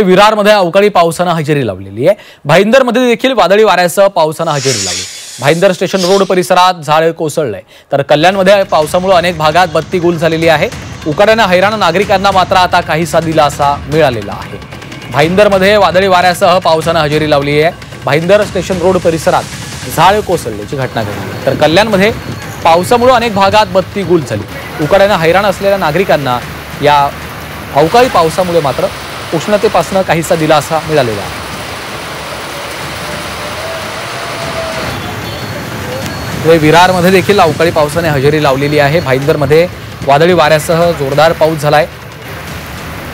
विरारमध्ये अवकाळी पावसानं हजेरी लावलेली आहे। भाईंदरमध्ये देखील वादळी वाऱ्यासह पावसानं हजेरी लावली। भाईंदर स्टेशन रोड परिसरात झाड कोसळलंय, तर कल्याणमध्ये पावसामुळे अनेक भागात बत्ती गुल झालेली आहे। उकाड्याने हैराण नागरिकांना मात्र आता काहीसा दिलासा मिळालेला आहे। भाईंदरमध्ये वादळी वाऱ्यासह पावसानं हजेरी लावली आहे। भाईंदर स्टेशन रोड परिसरात झाड कोसळल्याची घटना घडली, तर कल्याणमध्ये पावसामुळे अनेक भागात बत्ती गुल झाली। उकाड्याने हैराण असलेल्या नागरिकांना या अवकाळी पावसामुळे मात्र उष्णतेपासून काहीसा दिलासा मिळालेला आहे। विरारमध्ये देखील अवकाळी पावसाने हजेरी लावलेली आहे। भाईंदरमध्ये वादळी वाऱ्यासह जोरदार पाऊस झालाय।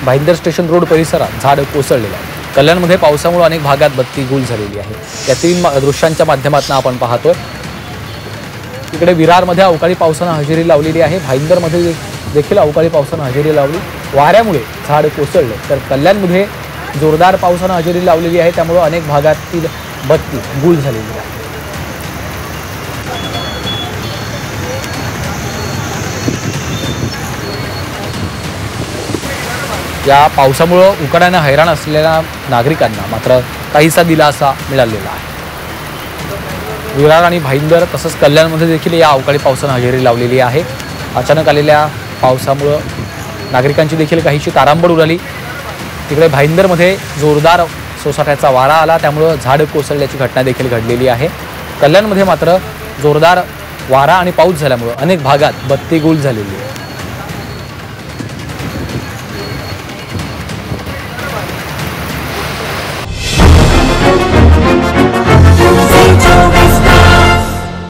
भाईंदर स्टेशन रोड परिसरात झाड कोसळलेलं आहे। कल्याणमध्ये पावसामुळे अनेक भागात बत्ती गुल झालेली आहे। या तीन दृश्यांच्या माध्यमातून आपण पाहतोय। इकडे विरारमध्ये अवकाळी पावसाने हजेरी लावलेली आहे। भाईंदरमध्ये देखील अवकाळी पावसाने हजेरी लावली। वाऱ्यामुळे झाड कोसळले, तर कल्याणमध्ये जोरदार पावसाने हजेरी लावलेली आहे। त्यामुळे अनेक भागातील बत्ती गुल झालेली आहे। या पावसामुळे उकाड्याने हैराण असलेल्या नागरिकांना मात्र काहीसा दिलासा मिळालेला आहे। विरार आणि भाईंदर तसंच कल्याणमध्ये देखील या अवकाळी पावसाने हजेरी लावलेली आहे। अचानक आलेल्या पावसामुळे नागरिकांची देखील काहीशी तारांबळ उडाली। तिकडे भाईंदरमध्ये जोरदार सोसाट्याचा वारा आला, त्यामुळे झाड कोसळल्याची घटना देखील घडलेली आहे। कल्याणमध्ये मात्र जोरदार वारा आणि पाऊस झाल्यामुळे अनेक भागात बत्ती गुल झालेली आहे।